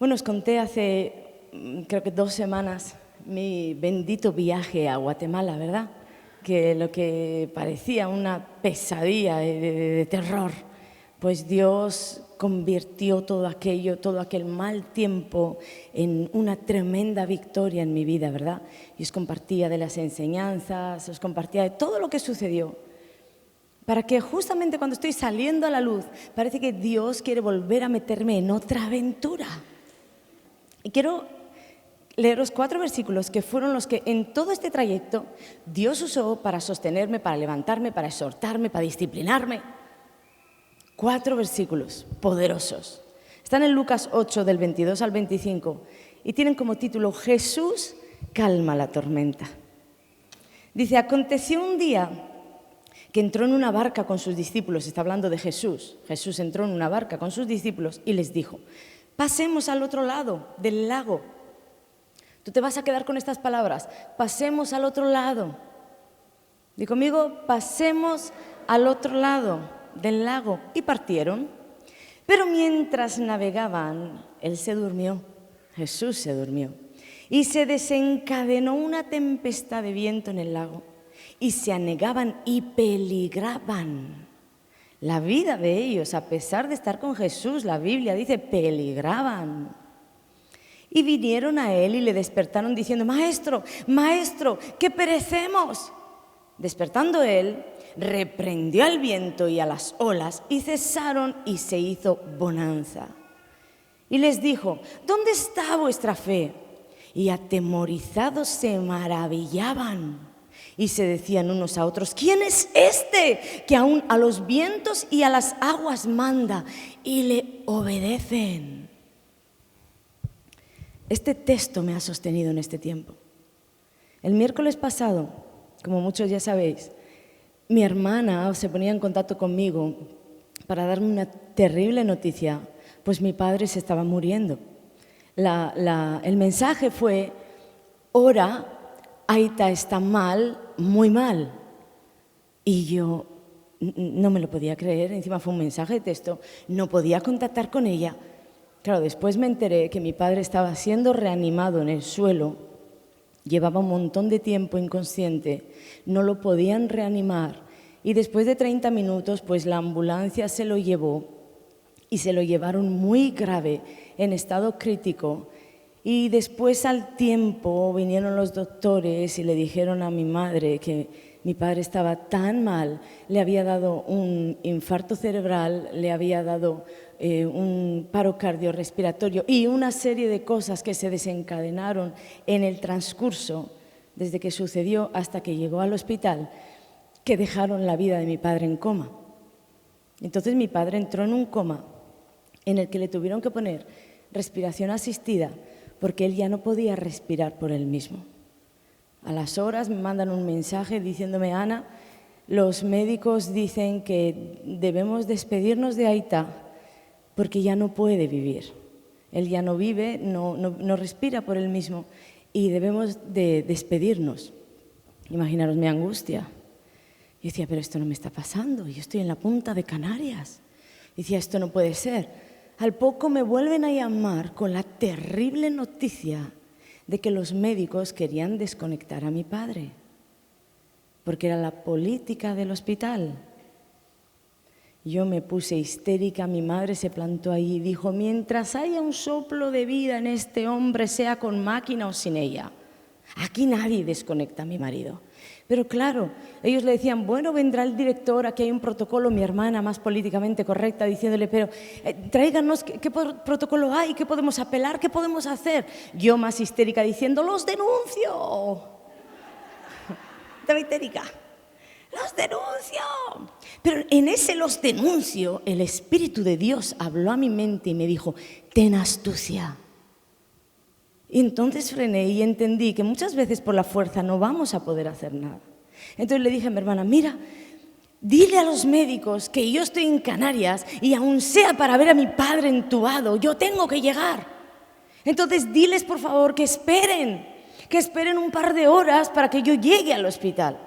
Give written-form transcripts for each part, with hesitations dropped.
Bueno, os conté hace, creo que 2 semanas, mi bendito viaje a Guatemala, ¿verdad? Que lo que parecía una pesadilla de terror, pues Dios convirtió todo aquello, todo aquel mal tiempo en una tremenda victoria en mi vida, ¿verdad? Y os compartía de las enseñanzas, os compartía de todo lo que sucedió, para que justamente cuando estoy saliendo a la luz, parece que Dios quiere volver a meterme en otra aventura. Y quiero leeros 4 versículos que fueron los que en todo este trayecto Dios usó para sostenerme, para levantarme, para exhortarme, para disciplinarme. 4 versículos poderosos. Están en Lucas 8, del 22 al 25, y tienen como título Jesús calma la tormenta. Dice, aconteció un día que entró en una barca con sus discípulos. Está hablando de Jesús. Jesús entró en una barca con sus discípulos y les dijo, pasemos al otro lado del lago. Tú te vas a quedar con estas palabras, pasemos al otro lado. Di conmigo, pasemos al otro lado del lago. Y partieron. Pero mientras navegaban, él se durmió, Jesús se durmió. Y se desencadenó una tempestad de viento en el lago. Y se anegaban y peligraban. La vida de ellos, a pesar de estar con Jesús, la Biblia dice, peligraban. Y vinieron a él y le despertaron diciendo, Maestro, Maestro, que perecemos. Despertando él, reprendió al viento y a las olas y cesaron y se hizo bonanza. Y les dijo, ¿dónde está vuestra fe? Y atemorizados se maravillaban. Y se decían unos a otros, ¿quién es este que aún a los vientos y a las aguas manda y le obedecen? Este texto me ha sostenido en este tiempo. El miércoles pasado, como muchos ya sabéis, mi hermana se ponía en contacto conmigo para darme una terrible noticia, pues mi padre se estaba muriendo. El mensaje fue, ora, Aita está mal, muy mal. Y yo no me lo podía creer, encima fue un mensaje de texto, no podía contactar con ella. Claro, después me enteré que mi padre estaba siendo reanimado en el suelo, llevaba un montón de tiempo inconsciente, no lo podían reanimar y después de 30 minutos pues la ambulancia se lo llevó y se lo llevaron muy grave, en estado crítico. Y después al tiempo vinieron los doctores y le dijeron a mi madre que mi padre estaba tan mal, le había dado un infarto cerebral, le había dado un paro cardiorrespiratorio y una serie de cosas que se desencadenaron en el transcurso desde que sucedió hasta que llegó al hospital, que dejaron la vida de mi padre en coma. Entonces mi padre entró en un coma en el que le tuvieron que poner respiración asistida porque él ya no podía respirar por él mismo. A las horas me mandan un mensaje diciéndome, Ana, los médicos dicen que debemos despedirnos de Aita porque ya no puede vivir. Él ya no vive, no respira por él mismo y debemos de despedirnos. Imaginaros mi angustia. Yo decía, pero esto no me está pasando, yo estoy en la punta de Canarias. Decía, esto no puede ser. Al poco me vuelven a llamar con la terrible noticia de que los médicos querían desconectar a mi padre, porque era la política del hospital. Yo me puse histérica, mi madre se plantó ahí y dijo, mientras haya un soplo de vida en este hombre, sea con máquina o sin ella, aquí nadie desconecta a mi marido. Pero claro, ellos le decían, bueno, vendrá el director, aquí hay un protocolo, mi hermana más políticamente correcta, diciéndole, pero tráiganos qué protocolo hay, qué podemos apelar, qué podemos hacer. Yo más histérica diciendo, los denuncio. Estaba histérica. ¡Los denuncio! Pero en ese los denuncio, el Espíritu de Dios habló a mi mente y me dijo, ten astucia. Y entonces frené y entendí que muchas veces por la fuerza no vamos a poder hacer nada. Entonces le dije a mi hermana, mira, dile a los médicos que yo estoy en Canarias y aun sea para ver a mi padre entubado, yo tengo que llegar. Entonces diles por favor que esperen un par de horas para que yo llegue al hospital.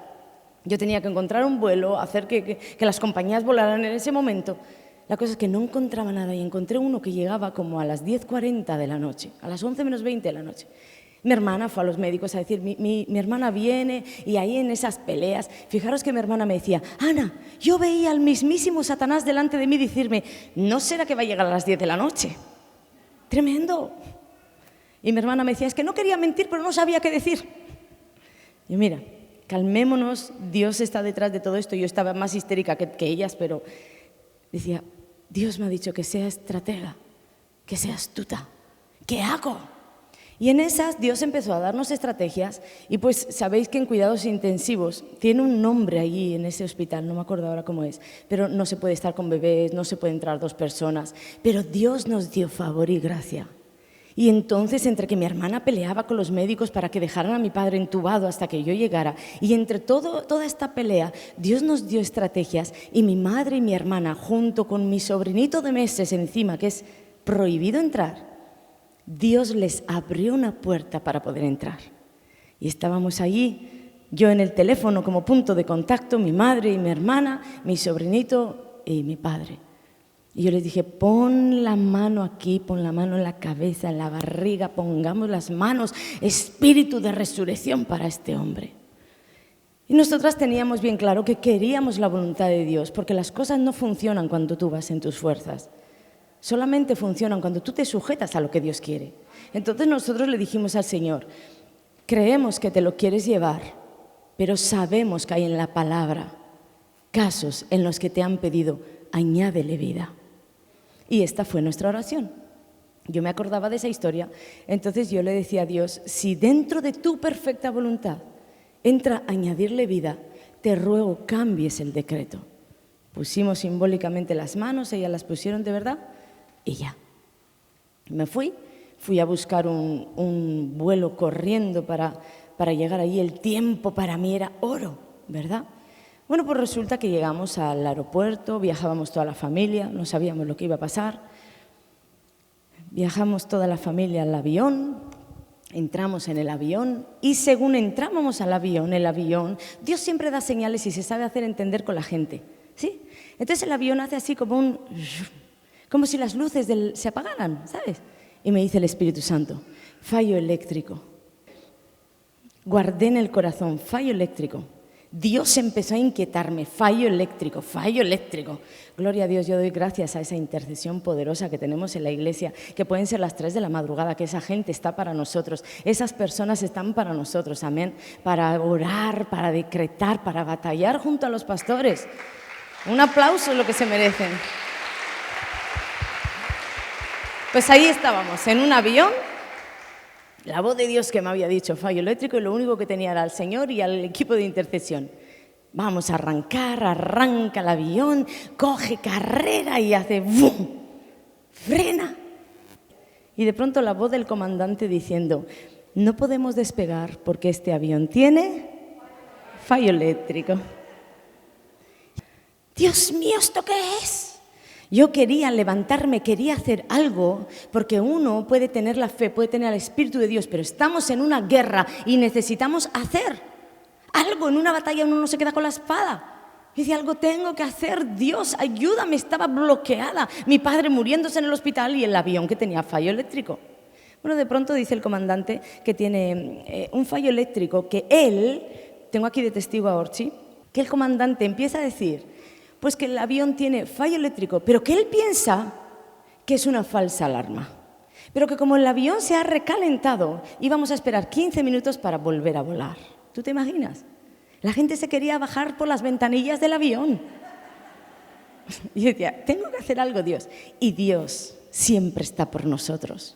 Yo tenía que encontrar un vuelo, hacer que las compañías volaran en ese momento. La cosa es que no encontraba nada y encontré uno que llegaba como a las 10:40 de la noche, a las 11 menos 20 de la noche. Mi hermana fue a los médicos a decir, mi hermana viene, y ahí en esas peleas, fijaros que mi hermana me decía, Ana, yo veía al mismísimo Satanás delante de mí decirme, ¿no será que va a llegar a las 10 de la noche? Tremendo. Y mi hermana me decía, es que no quería mentir, pero no sabía qué decir. Y mira, calmémonos, Dios está detrás de todo esto. Yo estaba más histérica que ellas, pero decía, Dios me ha dicho que sea estratega, que sea astuta. ¿Qué hago? Y en esas Dios empezó a darnos estrategias y pues sabéis que en cuidados intensivos tiene un nombre allí en ese hospital, no me acuerdo ahora cómo es, pero no se puede estar con bebés, no se puede entrar 2 personas, pero Dios nos dio favor y gracia. Y entonces, entre que mi hermana peleaba con los médicos para que dejaran a mi padre entubado hasta que yo llegara, y entre toda esta pelea, Dios nos dio estrategias y mi madre y mi hermana, junto con mi sobrinito de meses encima, que es prohibido entrar, Dios les abrió una puerta para poder entrar. Y estábamos allí, yo en el teléfono como punto de contacto, mi madre y mi hermana, mi sobrinito y mi padre. Y yo les dije, pon la mano aquí, pon la mano en la cabeza, en la barriga, pongamos las manos, espíritu de resurrección para este hombre. Y nosotras teníamos bien claro que queríamos la voluntad de Dios, porque las cosas no funcionan cuando tú vas en tus fuerzas. Solamente funcionan cuando tú te sujetas a lo que Dios quiere. Entonces nosotros le dijimos al Señor, creemos que te lo quieres llevar, pero sabemos que hay en la palabra casos en los que te han pedido, añádele vida. Y esta fue nuestra oración. Yo me acordaba de esa historia, entonces yo le decía a Dios, si dentro de tu perfecta voluntad entra añadirle vida, te ruego cambies el decreto. Pusimos simbólicamente las manos, ellas las pusieron de verdad y ya. Me fui a buscar un vuelo corriendo para llegar allí. El tiempo para mí era oro, ¿verdad? Bueno, pues resulta que llegamos al aeropuerto, viajábamos toda la familia, no sabíamos lo que iba a pasar. Viajamos toda la familia al avión, entramos en el avión y según entrábamos al avión, Dios siempre da señales y se sabe hacer entender con la gente, ¿sí? Entonces el avión hace así como si las luces se apagaran, ¿sabes? Y me dice el Espíritu Santo, fallo eléctrico. Guardé en el corazón, fallo eléctrico. Dios empezó a inquietarme, fallo eléctrico. Gloria a Dios, yo doy gracias a esa intercesión poderosa que tenemos en la iglesia, que pueden ser las 3 de la madrugada, que esa gente está para nosotros, esas personas están para nosotros, amén, para orar, para decretar, para batallar junto a los pastores. Un aplauso es lo que se merecen. Pues ahí estábamos, en un avión, la voz de Dios que me había dicho fallo eléctrico y lo único que tenía era al Señor y al equipo de intercesión. Vamos a arrancar, arranca el avión, coge carrera y hace ¡bum! Frena. Y de pronto la voz del comandante diciendo, no podemos despegar porque este avión tiene fallo eléctrico. Dios mío, ¿esto qué es? Yo quería levantarme, quería hacer algo, porque uno puede tener la fe, puede tener el Espíritu de Dios, pero estamos en una guerra y necesitamos hacer algo. En una batalla uno no se queda con la espada. Y decía, algo tengo que hacer, Dios, ayúdame, estaba bloqueada. Mi padre muriéndose en el hospital y el avión que tenía fallo eléctrico. Bueno, de pronto dice el comandante que tiene un fallo eléctrico, que él, tengo aquí de testigo a Orchi, que el comandante empieza a decir, pues que el avión tiene fallo eléctrico, pero que él piensa que es una falsa alarma. Pero que como el avión se ha recalentado, íbamos a esperar 15 minutos para volver a volar. ¿Tú te imaginas? La gente se quería bajar por las ventanillas del avión. Y yo decía, tengo que hacer algo, Dios. Y Dios siempre está por nosotros.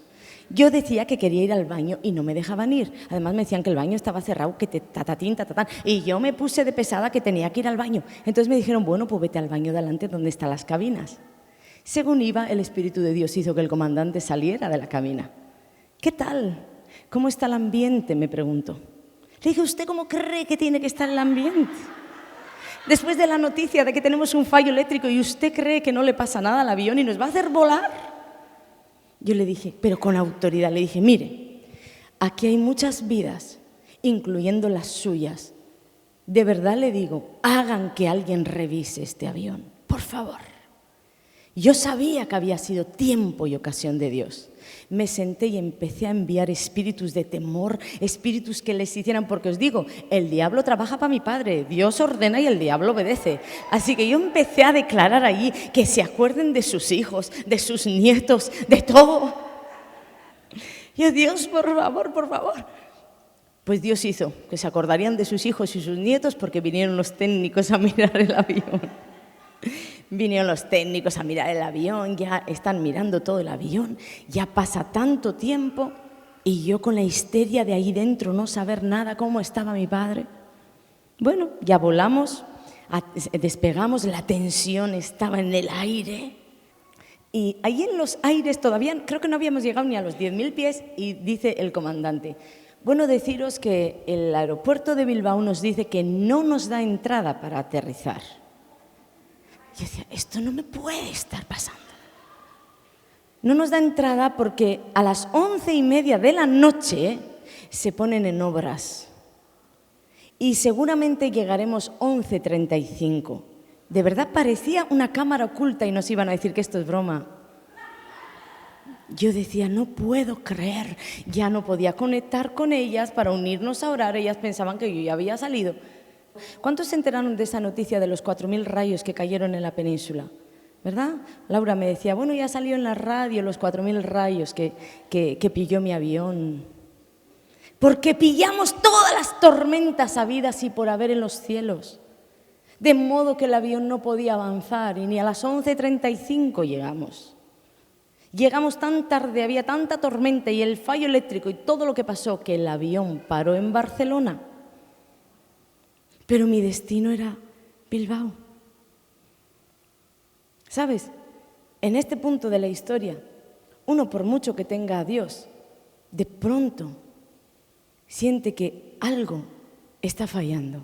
Yo decía que quería ir al baño y no me dejaban ir. Además me decían que el baño estaba cerrado, que tatatín. Y yo me puse de pesada que tenía que ir al baño. Entonces me dijeron, bueno, pues vete al baño de adelante donde están las cabinas. Según iba, el Espíritu de Dios hizo que el comandante saliera de la cabina. ¿Qué tal? ¿Cómo está el ambiente?, me preguntó. Le dije, ¿usted cómo cree que tiene que estar el ambiente? Después de la noticia de que tenemos un fallo eléctrico y usted cree que no le pasa nada al avión y nos va a hacer volar. Yo le dije, pero con autoridad, le dije, mire, aquí hay muchas vidas, incluyendo las suyas. De verdad le digo, hagan que alguien revise este avión, por favor. Yo sabía que había sido tiempo y ocasión de Dios. Me senté y empecé a enviar espíritus de temor, espíritus que les hicieran, porque os digo, el diablo trabaja para mi Padre, Dios ordena y el diablo obedece. Así que yo empecé a declarar allí que se acuerden de sus hijos, de sus nietos, de todo. Y Dios, por favor, por favor. Pues Dios hizo que se acordarían de sus hijos y sus nietos porque vinieron los técnicos a mirar el avión. Vinieron los técnicos a mirar el avión, ya están mirando todo el avión, ya pasa tanto tiempo y yo con la histeria de ahí dentro, no saber nada, cómo estaba mi padre. Bueno, ya volamos, despegamos, la tensión estaba en el aire y ahí en los aires todavía, creo que no habíamos llegado ni a los 10.000 pies y dice el comandante, bueno, deciros que el aeropuerto de Bilbao nos dice que no nos da entrada para aterrizar. Yo decía, esto no me puede estar pasando. No nos da entrada porque a las 11:30 de la noche se ponen en obras y seguramente llegaremos 11:35. De verdad parecía una cámara oculta y nos iban a decir que esto es broma. Yo decía, no puedo creer, ya no podía conectar con ellas para unirnos a orar, ellas pensaban que yo ya había salido. ¿Cuántos se enteraron de esa noticia de los 4.000 rayos que cayeron en la península? ¿Verdad? Laura me decía, bueno, ya salió en la radio los 4.000 rayos que pilló mi avión. Porque pillamos todas las tormentas habidas y por haber en los cielos. De modo que el avión no podía avanzar y ni a las 11:35 llegamos. Llegamos tan tarde, había tanta tormenta y el fallo eléctrico y todo lo que pasó que el avión paró en Barcelona. Pero mi destino era Bilbao. ¿Sabes? En este punto de la historia, uno por mucho que tenga a Dios, de pronto siente que algo está fallando.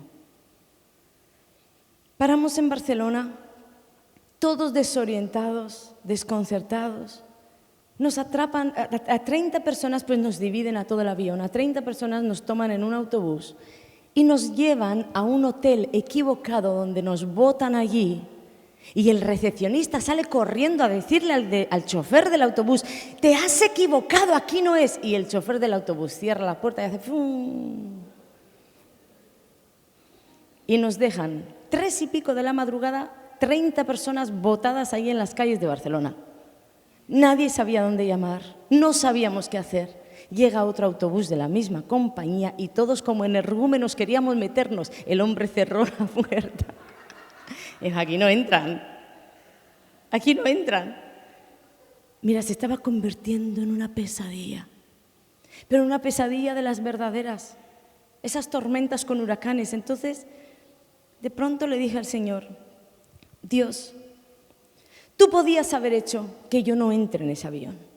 Paramos en Barcelona, todos desorientados, desconcertados. Nos atrapan, a 30 personas pues nos dividen a todo el avión, a 30 personas nos toman en un autobús y nos llevan a un hotel equivocado donde nos botan allí y el recepcionista sale corriendo a decirle al chofer del autobús, te has equivocado, aquí no es. Y el chofer del autobús cierra la puerta y hace ¡fum! Y nos dejan 3:00 de la madrugada, 30 personas botadas ahí en las calles de Barcelona. Nadie sabía dónde llamar, no sabíamos qué hacer. Llega otro autobús de la misma compañía y todos como energúmenos queríamos meternos. El hombre cerró la puerta. Dijo, aquí no entran. Aquí no entran. Mira, se estaba convirtiendo en una pesadilla. Pero una pesadilla de las verdaderas. Esas tormentas con huracanes. Entonces, de pronto le dije al Señor, Dios, tú podías haber hecho que yo no entre en ese avión.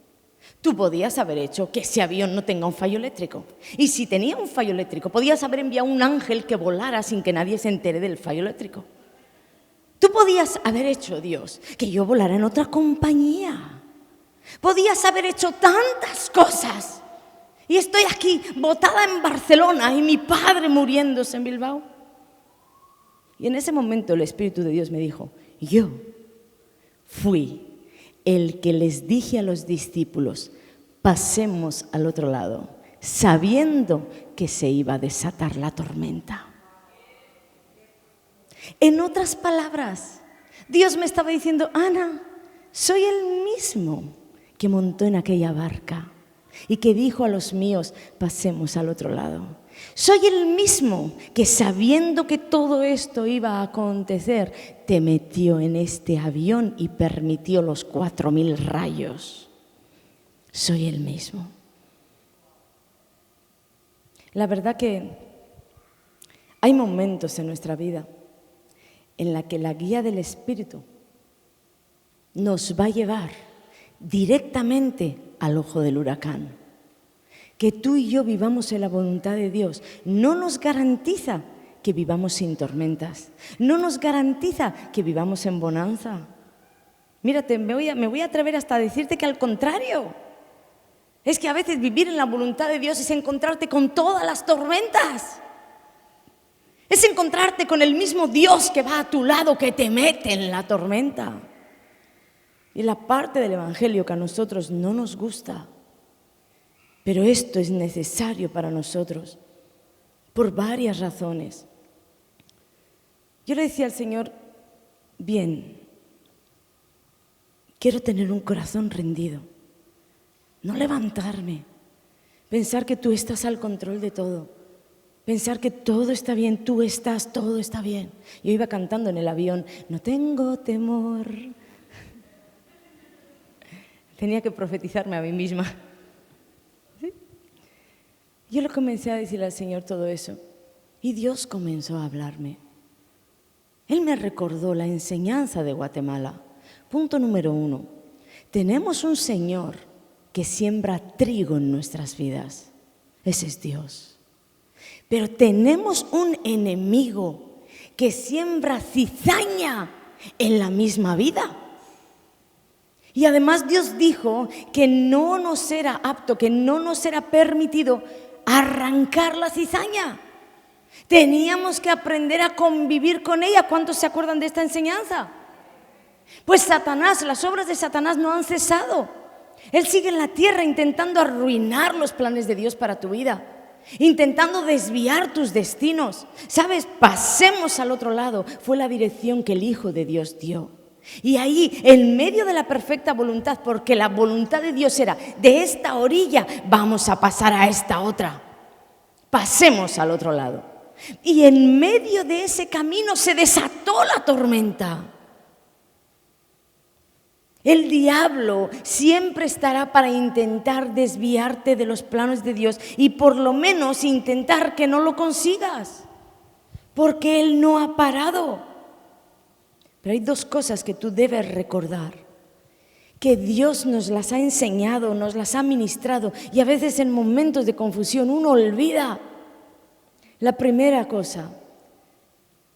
Tú podías haber hecho que ese avión no tenga un fallo eléctrico. Y si tenía un fallo eléctrico, podías haber enviado un ángel que volara sin que nadie se entere del fallo eléctrico. Tú podías haber hecho, Dios, que yo volara en otra compañía. Podías haber hecho tantas cosas. Y estoy aquí, botada en Barcelona, y mi padre muriéndose en Bilbao. Y en ese momento el Espíritu de Dios me dijo, yo fui el que les dije a los discípulos, pasemos al otro lado, sabiendo que se iba a desatar la tormenta. En otras palabras, Dios me estaba diciendo, Ana, soy el mismo que montó en aquella barca y que dijo a los míos, pasemos al otro lado. Soy el mismo que sabiendo que todo esto iba a acontecer, te metió en este avión y permitió los 4.000 rayos. Soy el mismo. La verdad que hay momentos en nuestra vida en la que la guía del Espíritu nos va a llevar directamente al ojo del huracán. Que tú y yo vivamos en la voluntad de Dios no nos garantiza que vivamos sin tormentas, no nos garantiza que vivamos en bonanza. Mírate, me voy a atrever hasta a decirte que al contrario, es que a veces vivir en la voluntad de Dios es encontrarte con todas las tormentas. Es encontrarte con el mismo Dios que va a tu lado, que te mete en la tormenta. y la parte del Evangelio que a nosotros no nos gusta. Pero esto es necesario para nosotros, por varias razones. Yo le decía al Señor, bien, quiero tener un corazón rendido, no levantarme, pensar que tú estás al control de todo, pensar que todo está bien, tú estás, todo está bien. Yo iba cantando en el avión, no tengo temor. Tenía que profetizarme a mí misma. ¿Sí? Yo le comencé a decir al Señor todo eso y Dios comenzó a hablarme. Él me recordó la enseñanza de Guatemala. Punto número 1. Tenemos un Señor que siembra trigo en nuestras vidas. Ese es Dios. Pero tenemos un enemigo que siembra cizaña en la misma vida. Y además Dios dijo que no nos era apto, que no nos era permitido arrancar la cizaña. Teníamos que aprender a convivir con ella. ¿Cuántos se acuerdan de esta enseñanza? Pues Satanás, las obras de Satanás no han cesado. Él sigue en la tierra intentando arruinar los planes de Dios para tu vida, intentando desviar tus destinos. ¿Sabes? Pasemos al otro lado. Fue la dirección que el Hijo de Dios dio. Y ahí, en medio de la perfecta voluntad, porque la voluntad de Dios era, de esta orilla vamos a pasar a esta otra. Pasemos al otro lado. Y en medio de ese camino se desató la tormenta. El diablo siempre estará para intentar desviarte de los planos de Dios y por lo menos intentar que no lo consigas, porque Él no ha parado. Pero hay dos cosas que tú debes recordar, que Dios nos las ha enseñado, nos las ha ministrado y a veces en momentos de confusión uno olvida. La primera cosa,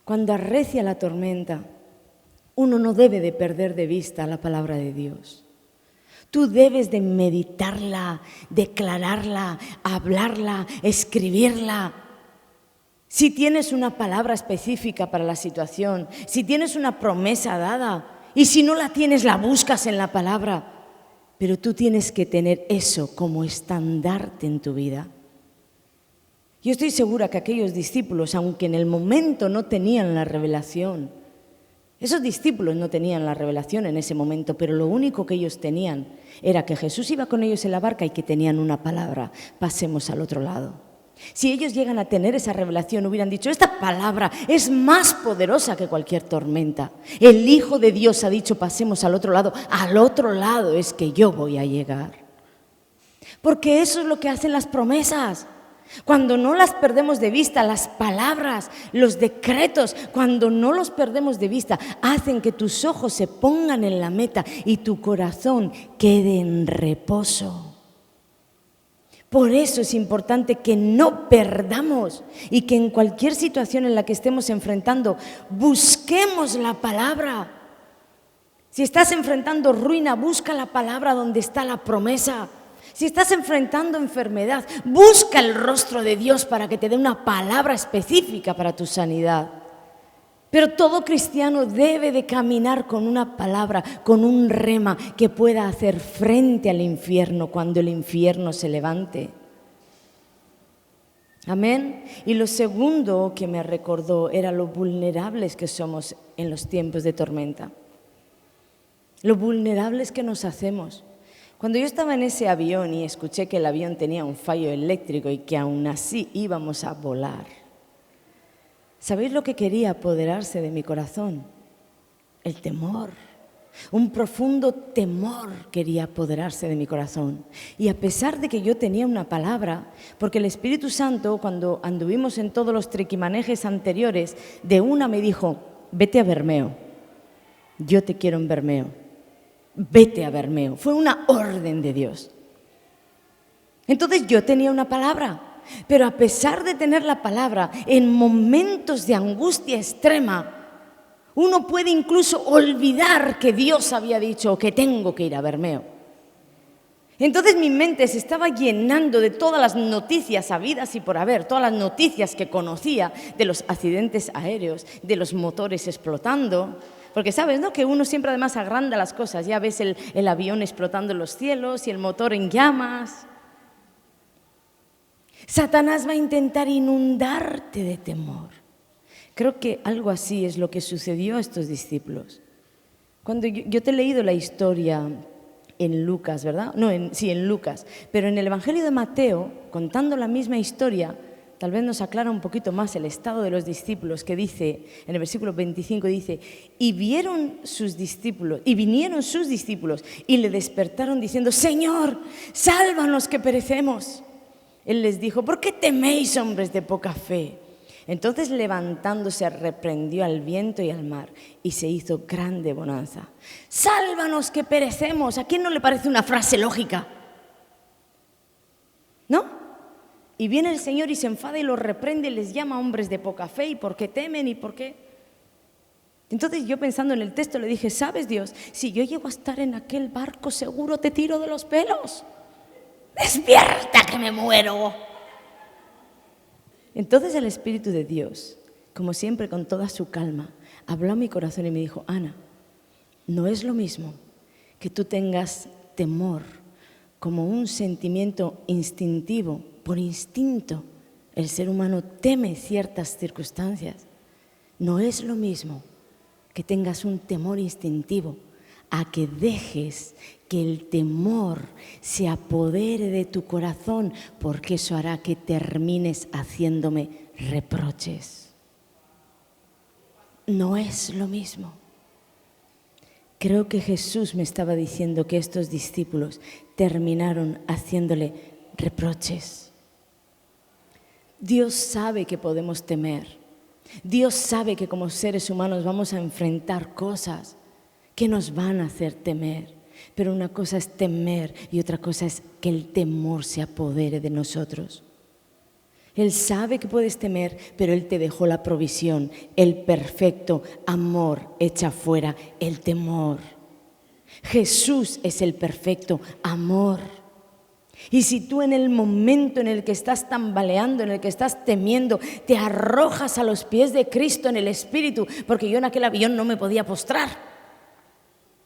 cuando arrecia la tormenta, uno no debe de perder de vista la palabra de Dios. Tú debes de meditarla, declararla, hablarla, escribirla. Si tienes una palabra específica para la situación, si tienes una promesa dada y si no la tienes, la buscas en la palabra. Pero tú tienes que tener eso como estandarte en tu vida. Yo estoy segura que aquellos discípulos, aunque en el momento no tenían la revelación, esos discípulos no tenían la revelación en ese momento, pero lo único que ellos tenían era que Jesús iba con ellos en la barca y que tenían una palabra: pasemos al otro lado. Si ellos llegan a tener esa revelación, hubieran dicho: esta palabra es más poderosa que cualquier tormenta. El Hijo de Dios ha dicho: pasemos al otro lado. Al otro lado es que yo voy a llegar. Porque eso es lo que hacen las promesas. Cuando no las perdemos de vista, las palabras, los decretos, cuando no los perdemos de vista, hacen que tus ojos se pongan en la meta y tu corazón quede en reposo. Por eso es importante que no perdamos y que en cualquier situación en la que estemos enfrentando, busquemos la palabra. Si estás enfrentando ruina, busca la palabra donde está la promesa. Si estás enfrentando enfermedad, busca el rostro de Dios para que te dé una palabra específica para tu sanidad. Pero todo cristiano debe de caminar con una palabra, con un rema que pueda hacer frente al infierno cuando el infierno se levante. Amén. Y lo segundo que me recordó era lo vulnerables que somos en los tiempos de tormenta. Lo vulnerables que nos hacemos. Cuando yo estaba en ese avión y escuché que el avión tenía un fallo eléctrico y que aún así íbamos a volar, ¿sabéis lo que quería apoderarse de mi corazón? El temor. Un profundo temor quería apoderarse de mi corazón. Y a pesar de que yo tenía una palabra, porque el Espíritu Santo, cuando anduvimos en todos los triquimanejes anteriores, de una me dijo: vete a Bermeo, yo te quiero en Bermeo, vete a Bermeo. Fue una orden de Dios. Entonces yo tenía una palabra. Pero a pesar de tener la palabra, en momentos de angustia extrema, uno puede incluso olvidar que Dios había dicho que tengo que ir a Bermeo. Entonces mi mente se estaba llenando de todas las noticias habidas y por haber, todas las noticias que conocía de los accidentes aéreos, de los motores explotando. Porque sabes, ¿no?, que uno siempre además agranda las cosas. Ya ves el avión explotando en los cielos y el motor en llamas. Satanás va a intentar inundarte de temor. Creo que algo así es lo que sucedió a estos discípulos. Cuando yo te he leído la historia en Lucas, ¿verdad? Sí, en Lucas. Pero en el Evangelio de Mateo, contando la misma historia, tal vez nos aclara un poquito más el estado de los discípulos, que dice, en el versículo 25 dice, y vinieron sus discípulos y le despertaron diciendo, Señor, sálvanos que perecemos. Él les dijo, ¿por qué teméis, hombres de poca fe? Entonces, levantándose, reprendió al viento y al mar y se hizo grande bonanza. ¡Sálvanos que perecemos! ¿A quién no le parece una frase lógica? ¿No? Y viene el Señor y se enfada y los reprende y les llama hombres de poca fe. ¿Y por qué temen? ¿Y por qué? Entonces yo, pensando en el texto, le dije, ¿sabes, Dios? Si yo llego a estar en aquel barco, seguro te tiro de los pelos. ¡Despierta que me muero! Entonces el Espíritu de Dios, como siempre con toda su calma, habló a mi corazón y me dijo, Ana, no es lo mismo que tú tengas temor como un sentimiento instintivo, por instinto. El ser humano teme ciertas circunstancias. No es lo mismo que tengas un temor instintivo a que dejes que el temor se apodere de tu corazón, porque eso hará que termines haciéndome reproches. No es lo mismo. Creo que Jesús me estaba diciendo que estos discípulos terminaron haciéndole reproches. Dios sabe que podemos temer. Dios sabe que como seres humanos vamos a enfrentar cosas que nos van a hacer temer. Pero una cosa es temer y otra cosa es que el temor se apodere de nosotros. Él sabe que puedes temer, pero Él te dejó la provisión. El perfecto amor echa fuera el temor. Jesús es el perfecto amor. Y si tú en el momento en el que estás tambaleando, en el que estás temiendo, te arrojas a los pies de Cristo en el Espíritu, porque yo en aquel avión no me podía postrar,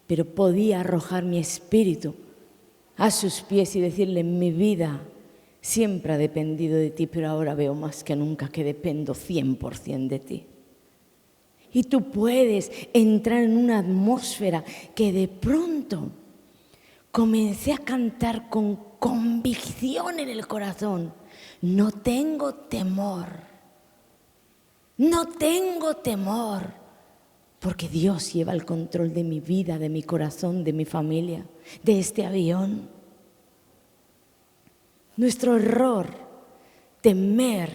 pero podía arrojar mi espíritu a sus pies y decirle, mi vida siempre ha dependido de ti, pero ahora veo más que nunca que dependo 100% de ti. Y tú puedes entrar en una atmósfera que de pronto comencé a cantar con convicción en el corazón. No tengo temor, no tengo temor. Porque Dios lleva el control de mi vida, de mi corazón, de mi familia, de este avión. Nuestro error, temer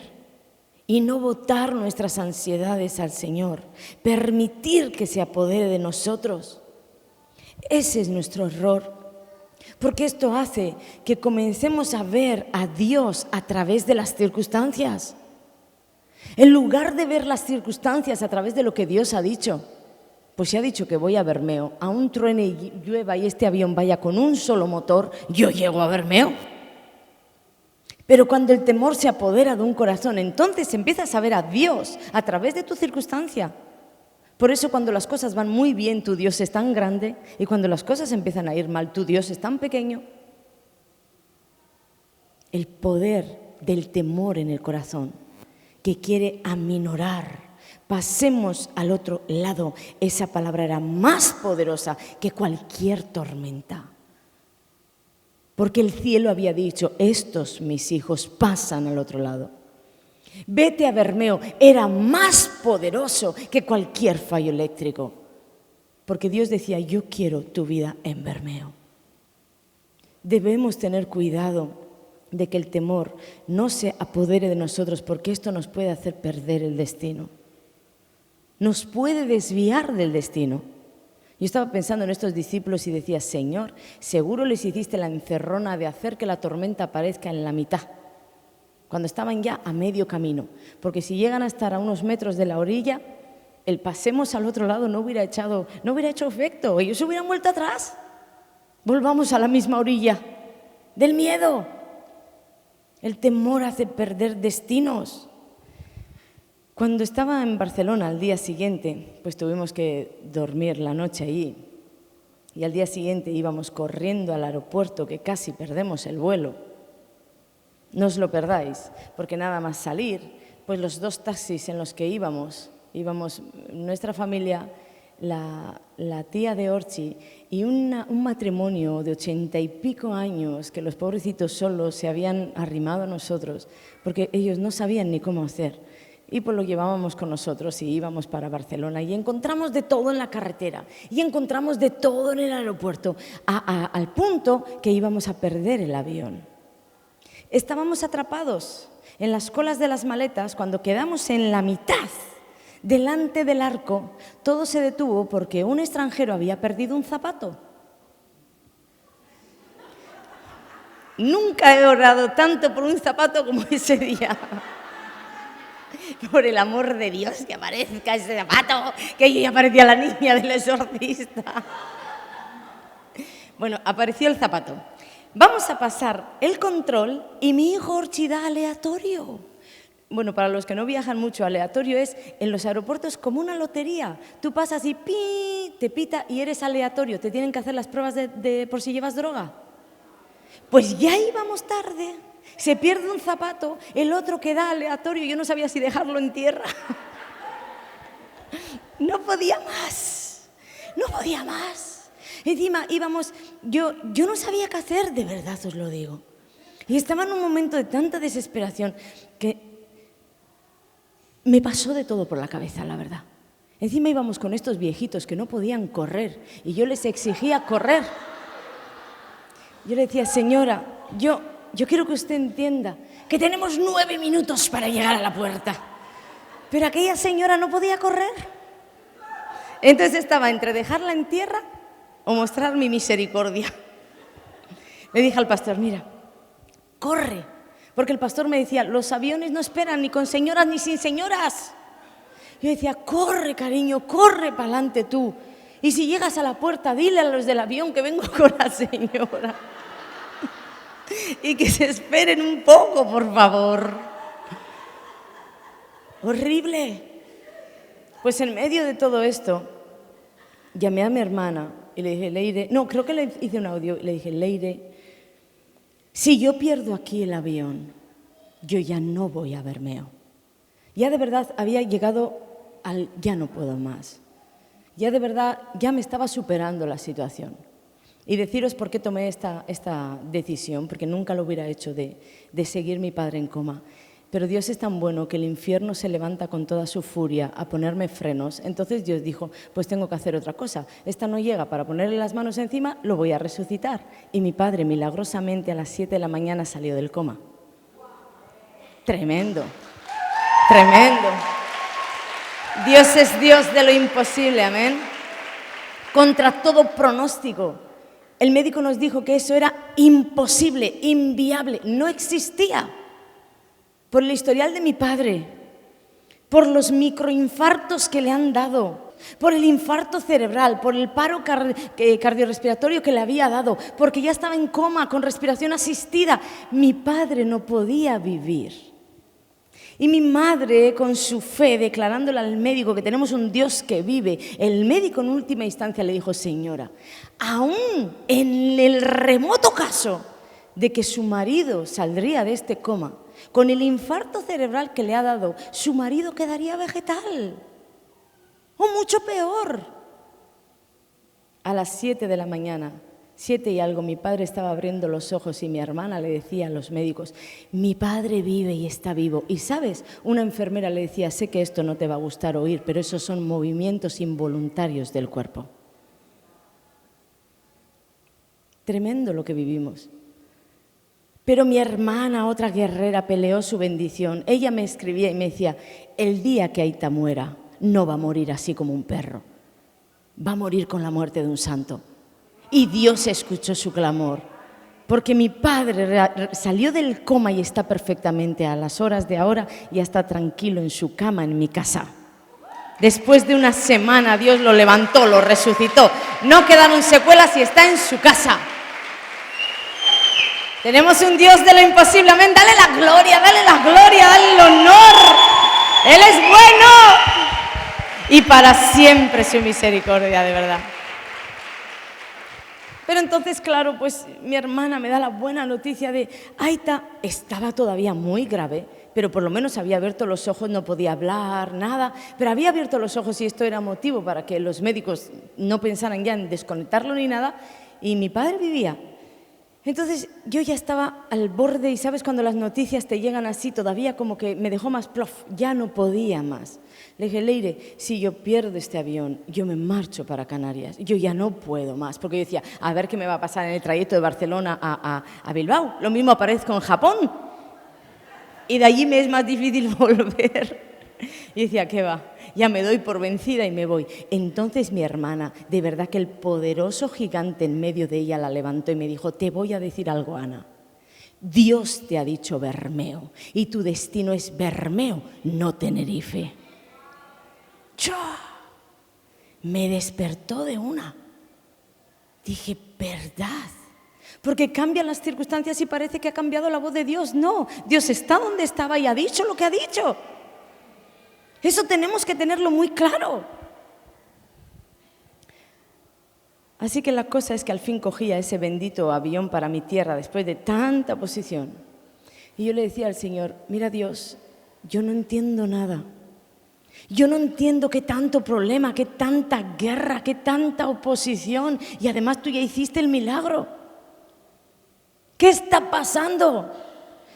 y no botar nuestras ansiedades al Señor, permitir que se apodere de nosotros. Ese es nuestro error, porque esto hace que comencemos a ver a Dios a través de las circunstancias. En lugar de ver las circunstancias a través de lo que Dios ha dicho, pues si ha dicho que voy a Bermeo, aún truene y llueva y este avión vaya con un solo motor, yo llego a Bermeo. Pero cuando el temor se apodera de un corazón, entonces empiezas a ver a Dios a través de tu circunstancia. Por eso cuando las cosas van muy bien, tu Dios es tan grande, y cuando las cosas empiezan a ir mal, tu Dios es tan pequeño. El poder del temor en el corazón que quiere aminorar. Pasemos al otro lado. Esa palabra era más poderosa que cualquier tormenta. Porque el cielo había dicho, estos mis hijos pasan al otro lado. Vete a Bermeo, era más poderoso que cualquier fallo eléctrico. Porque Dios decía, yo quiero tu vida en Bermeo. Debemos tener cuidado de que el temor no se apodere de nosotros, porque esto nos puede hacer perder el destino. Nos puede desviar del destino. Yo estaba pensando en estos discípulos y decía, Señor, seguro les hiciste la encerrona de hacer que la tormenta aparezca en la mitad, cuando estaban ya a medio camino. Porque si llegan a estar a unos metros de la orilla, el pasemos al otro lado no hubiera hecho efecto. Ellos se hubieran vuelto atrás. Volvamos a la misma orilla del miedo. El temor hace perder destinos. Cuando estaba en Barcelona al día siguiente, pues tuvimos que dormir la noche allí. Y al día siguiente íbamos corriendo al aeropuerto, que casi perdemos el vuelo. No os lo perdáis, porque nada más salir, pues los 2 taxis en los que íbamos nuestra familia, la tía de Orchi y un matrimonio de 80 y pico años que los pobrecitos solos se habían arrimado a nosotros porque ellos no sabían ni cómo hacer. Y pues lo llevábamos con nosotros y íbamos para Barcelona y encontramos de todo en la carretera y encontramos de todo en el aeropuerto al punto que íbamos a perder el avión. Estábamos atrapados en las colas de las maletas. Cuando quedamos en la mitad, delante del arco, todo se detuvo porque un extranjero había perdido un zapato. Nunca he orado tanto por un zapato como ese día. Por el amor de Dios, que aparezca ese zapato, que ya parecía la niña del exorcista. Bueno, apareció el zapato. Vamos a pasar el control y mi hijo Orchi da aleatorio. Bueno, para los que no viajan mucho, aleatorio es en los aeropuertos como una lotería. Tú pasas y ¡pi! Te pita y eres aleatorio. Te tienen que hacer las pruebas de por si llevas droga. Pues ya íbamos tarde. Se pierde un zapato, el otro queda aleatorio. Yo no sabía si dejarlo en tierra. No podía más. No podía más. Encima íbamos, yo no sabía qué hacer, de verdad os lo digo. Y estaba en un momento de tanta desesperación que me pasó de todo por la cabeza, la verdad. Encima íbamos con estos viejitos que no podían correr y yo les exigía correr. Yo le decía, señora, yo quiero que usted entienda que tenemos 9 minutos para llegar a la puerta. Pero aquella señora no podía correr. Entonces estaba entre dejarla en tierra o mostrar mi misericordia. Le dije al pastor, mira, corre. Porque el pastor me decía, los aviones no esperan ni con señoras ni sin señoras. Yo decía, corre, cariño, corre para adelante tú. Y si llegas a la puerta, dile a los del avión que vengo con la señora. Y que se esperen un poco, por favor. Horrible. Pues en medio de todo esto, llamé a mi hermana y le dije, Leire, no, creo que le hice un audio y le dije, Leire, si yo pierdo aquí el avión, yo ya no voy a Bermeo. Ya de verdad había llegado al ya no puedo más. Ya de verdad, ya me estaba superando la situación. Y deciros por qué tomé esta decisión, porque nunca lo hubiera hecho de seguir mi padre en coma. Pero Dios es tan bueno que el infierno se levanta con toda su furia a ponerme frenos. Entonces Dios dijo, pues tengo que hacer otra cosa. Esta no llega para ponerle las manos encima, lo voy a resucitar. Y mi padre milagrosamente a las 7 de la mañana salió del coma. Tremendo, tremendo. Dios es Dios de lo imposible, amén. Contra todo pronóstico. El médico nos dijo que eso era imposible, inviable, no existía. Por el historial de mi padre, por los microinfartos que le han dado, por el infarto cerebral, por el paro cardiorrespiratorio que le había dado, porque ya estaba en coma con respiración asistida. Mi padre no podía vivir. Y mi madre, con su fe, declarándole al médico que tenemos un Dios que vive, el médico en última instancia le dijo, señora, aún en el remoto caso de que su marido saldría de este coma, con el infarto cerebral que le ha dado, su marido quedaría vegetal. O mucho peor. A las 7 de la mañana, 7 y algo, mi padre estaba abriendo los ojos y mi hermana le decía a los médicos, mi padre vive y está vivo. Y ¿sabes? Una enfermera le decía, sé que esto no te va a gustar oír, pero esos son movimientos involuntarios del cuerpo. Tremendo lo que vivimos. Pero mi hermana, otra guerrera, peleó su bendición. Ella me escribía y me decía, el día que Aita muera, no va a morir así como un perro. Va a morir con la muerte de un santo. Y Dios escuchó su clamor. Porque mi padre salió del coma y está perfectamente a las horas de ahora y está tranquilo en su cama en mi casa. Después de una semana Dios lo levantó, lo resucitó. No quedaron secuelas y está en su casa. Tenemos un Dios de lo imposible, amén. Dale la gloria, dale el honor. Él es bueno y para siempre su misericordia, de verdad. Pero entonces, claro, pues mi hermana me da la buena noticia de Aita estaba todavía muy grave, pero por lo menos había abierto los ojos, no podía hablar, nada, pero había abierto los ojos y esto era motivo para que los médicos no pensaran ya en desconectarlo ni nada, y mi padre vivía. Entonces yo ya estaba al borde y sabes cuando las noticias te llegan así, todavía como que me dejó más plof, ya no podía más. Le dije, Leire, si yo pierdo este avión, yo me marcho para Canarias, yo ya no puedo más, porque yo decía, a ver qué me va a pasar en el trayecto de Barcelona a Bilbao, lo mismo aparezco en Japón y de allí me es más difícil volver. Y decía, ¿qué va? Ya me doy por vencida y me voy. Entonces mi hermana, de verdad que el poderoso gigante en medio de ella la levantó y me dijo, te voy a decir algo, Ana. Dios te ha dicho Bermeo y tu destino es Bermeo, no Tenerife. ¡Chá! Me despertó de una. Dije, ¿verdad? Porque cambian las circunstancias y parece que ha cambiado la voz de Dios. No, Dios está donde estaba y ha dicho lo que ha dicho. Eso tenemos que tenerlo muy claro. Así que la cosa es que al fin cogía ese bendito avión para mi tierra después de tanta oposición. Y yo le decía al Señor, mira Dios, yo no entiendo nada. Yo no entiendo qué tanto problema, qué tanta guerra, qué tanta oposición. Y además tú ya hiciste el milagro. ¿Qué está pasando?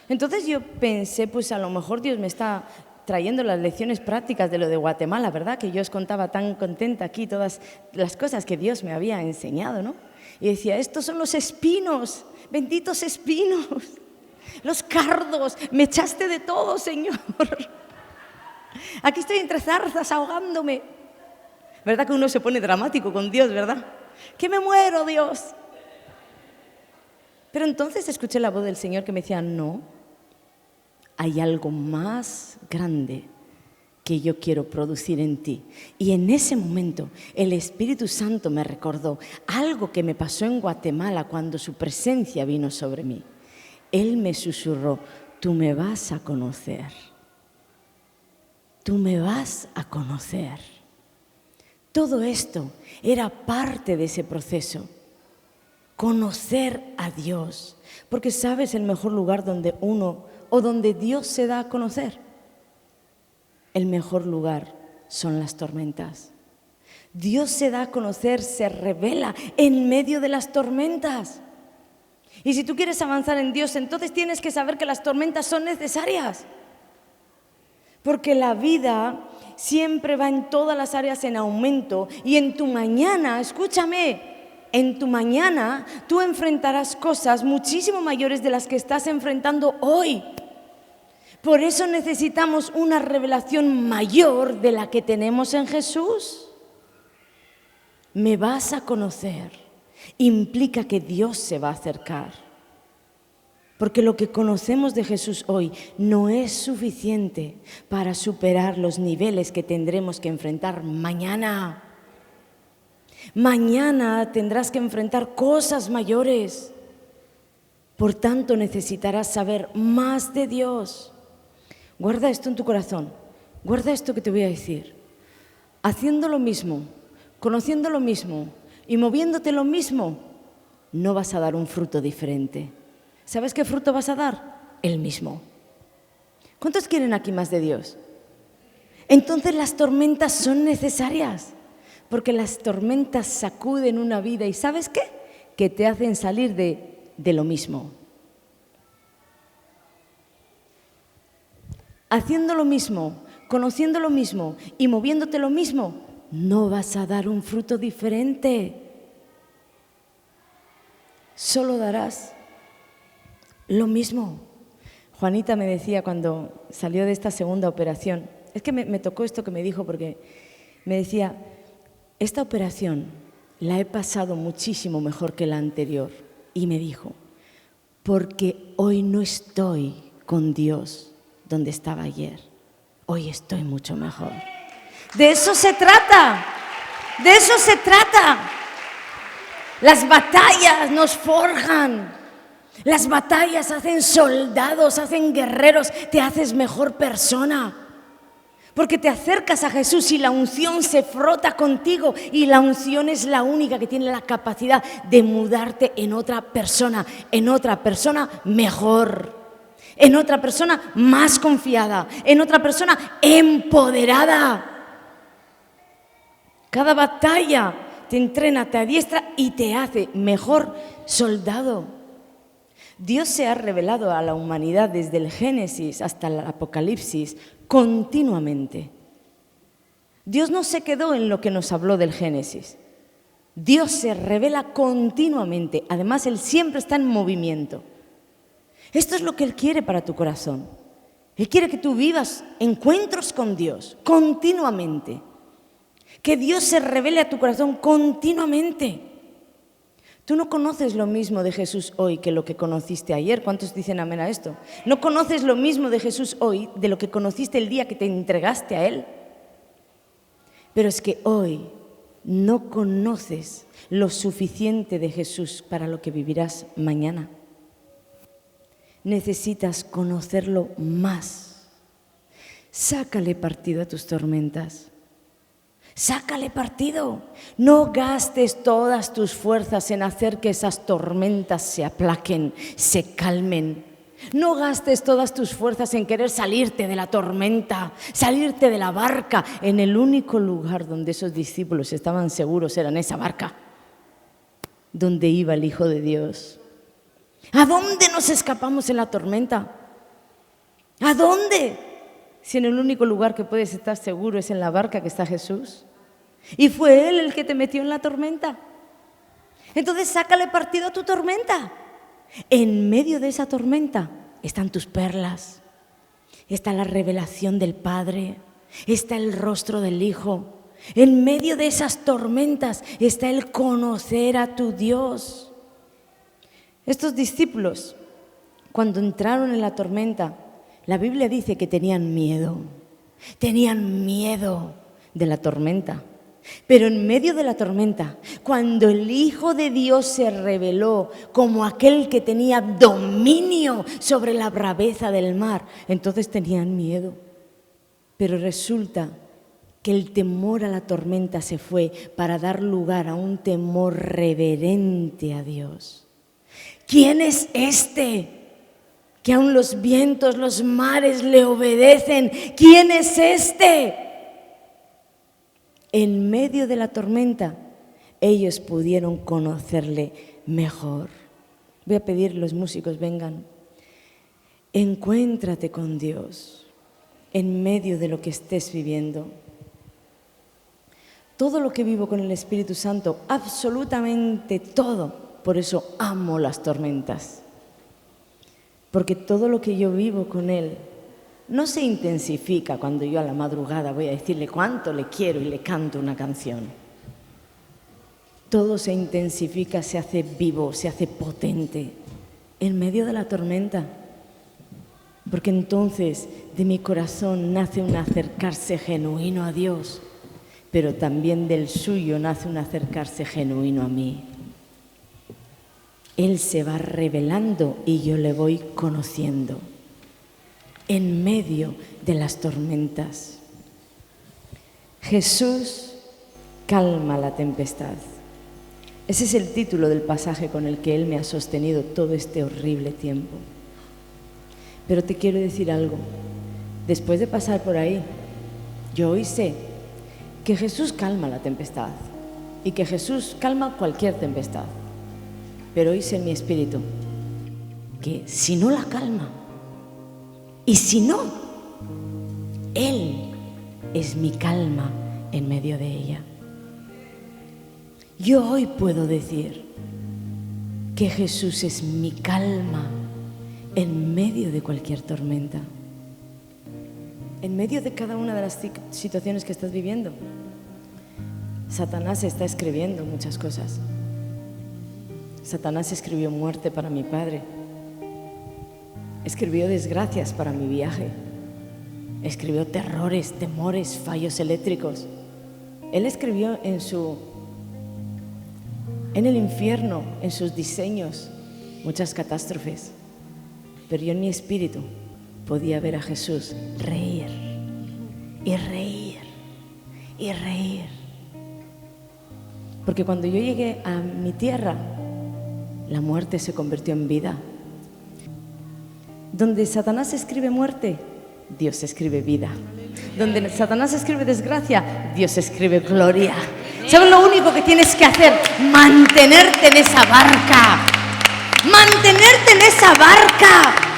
Entonces yo pensé, pues a lo mejor Dios me está trayendo las lecciones prácticas de lo de Guatemala, ¿verdad? Que yo os contaba tan contenta aquí todas las cosas que Dios me había enseñado, ¿no? Y decía, estos son los espinos, benditos espinos, los cardos, me echaste de todo, Señor. Aquí estoy entre zarzas ahogándome. ¿Verdad que uno se pone dramático con Dios, verdad? Que me muero, Dios. Pero entonces escuché la voz del Señor que me decía, no, hay algo más grande que yo quiero producir en ti. Y en ese momento el Espíritu Santo me recordó algo que me pasó en Guatemala cuando su presencia vino sobre mí. Él me susurró, tú me vas a conocer. Tú me vas a conocer. Todo esto era parte de ese proceso. Conocer a Dios. Porque ¿sabes el mejor lugar donde uno o donde Dios se da a conocer? El mejor lugar son las tormentas. Dios se da a conocer, se revela en medio de las tormentas. Y si tú quieres avanzar en Dios, entonces tienes que saber que las tormentas son necesarias. Porque la vida siempre va en todas las áreas en aumento y en tu mañana, escúchame, en tu mañana tú enfrentarás cosas muchísimo mayores de las que estás enfrentando hoy. Por eso necesitamos una revelación mayor de la que tenemos en Jesús. Me vas a conocer. Implica que Dios se va a acercar. Porque lo que conocemos de Jesús hoy no es suficiente para superar los niveles que tendremos que enfrentar mañana. Mañana tendrás que enfrentar cosas mayores. Por tanto, necesitarás saber más de Dios. Guarda esto en tu corazón. Guarda esto que te voy a decir. Haciendo lo mismo, conociendo lo mismo y moviéndote lo mismo, no vas a dar un fruto diferente. ¿Sabes qué fruto vas a dar? El mismo. ¿Cuántos quieren aquí más de Dios? Entonces las tormentas son necesarias, porque las tormentas sacuden una vida y ¿sabes qué? Que te hacen salir de lo mismo. Haciendo lo mismo, conociendo lo mismo y moviéndote lo mismo, no vas a dar un fruto diferente. Solo darás lo mismo. Juanita me decía cuando salió de esta segunda operación, es que me tocó esto que me dijo porque me decía, esta operación la he pasado muchísimo mejor que la anterior. Y me dijo, porque hoy no estoy con Dios donde estaba ayer, hoy estoy mucho mejor. De eso se trata, de eso se trata. Las batallas nos forjan. Las batallas hacen soldados, hacen guerreros, te haces mejor persona. Porque te acercas a Jesús y la unción se frota contigo, y la unción es la única que tiene la capacidad de mudarte en otra persona mejor, en otra persona más confiada, en otra persona empoderada. Cada batalla te entrena, te adiestra y te hace mejor soldado. Dios se ha revelado a la humanidad desde el Génesis hasta el Apocalipsis continuamente. Dios no se quedó en lo que nos habló del Génesis. Dios se revela continuamente. Además, Él siempre está en movimiento. Esto es lo que Él quiere para tu corazón. Él quiere que tú vivas encuentros con Dios continuamente. Que Dios se revele a tu corazón continuamente. Tú no conoces lo mismo de Jesús hoy que lo que conociste ayer. ¿Cuántos dicen amén a esto? No conoces lo mismo de Jesús hoy de lo que conociste el día que te entregaste a Él. Pero es que hoy no conoces lo suficiente de Jesús para lo que vivirás mañana. Necesitas conocerlo más. Sácale partido a tus tormentas. Sácale partido. No gastes todas tus fuerzas en hacer que esas tormentas se aplaquen, se calmen. No gastes todas tus fuerzas en querer salirte de la tormenta, salirte de la barca. En el único lugar donde esos discípulos estaban seguros era en esa barca, donde iba el Hijo de Dios. ¿A dónde nos escapamos en la tormenta? ¿A dónde? Si en el único lugar que puedes estar seguro es en la barca que está Jesús. Y fue Él el que te metió en la tormenta. Entonces sácale partido a tu tormenta. En medio de esa tormenta están tus perlas. Está la revelación del Padre. Está el rostro del Hijo. En medio de esas tormentas está el conocer a tu Dios. Estos discípulos, cuando entraron en la tormenta, la Biblia dice que tenían miedo. Tenían miedo de la tormenta. Pero en medio de la tormenta, cuando el Hijo de Dios se reveló como aquel que tenía dominio sobre la braveza del mar, entonces tenían miedo. Pero resulta que el temor a la tormenta se fue para dar lugar a un temor reverente a Dios. ¿Quién es este que aun los vientos, los mares le obedecen? ¿Quién es este? En medio de la tormenta, ellos pudieron conocerle mejor. Voy a pedir los músicos vengan. Encuéntrate con Dios en medio de lo que estés viviendo. Todo lo que vivo con el Espíritu Santo, absolutamente todo, por eso amo las tormentas. Porque todo lo que yo vivo con Él no se intensifica cuando yo a la madrugada voy a decirle cuánto le quiero y le canto una canción. Todo se intensifica, se hace vivo, se hace potente en medio de la tormenta. Porque entonces de mi corazón nace un acercarse genuino a Dios, pero también del suyo nace un acercarse genuino a mí. Él se va revelando y yo le voy conociendo. En medio de las tormentas. Jesús calma la tempestad. Ese es el título del pasaje con el que Él me ha sostenido todo este horrible tiempo. Pero te quiero decir algo. Después de pasar por ahí, yo hoy sé que Jesús calma la tempestad y que Jesús calma cualquier tempestad. Pero hoy sé en mi espíritu que si no la calma, y si no, Él es mi calma en medio de ella. Yo hoy puedo decir que Jesús es mi calma en medio de cualquier tormenta, en medio de cada una de las situaciones que estás viviendo. Satanás está escribiendo muchas cosas. Satanás escribió muerte para mi padre. Escribió desgracias para mi viaje. Escribió terrores, temores, fallos eléctricos. Él escribió en el infierno, en sus diseños, muchas catástrofes. Pero yo en mi espíritu podía ver a Jesús reír y reír y reír. Porque cuando yo llegué a mi tierra, la muerte se convirtió en vida. Donde Satanás escribe muerte, Dios escribe vida. Donde Satanás escribe desgracia, Dios escribe gloria. ¿Sabes lo único que tienes que hacer? Mantenerte en esa barca. Mantenerte en esa barca.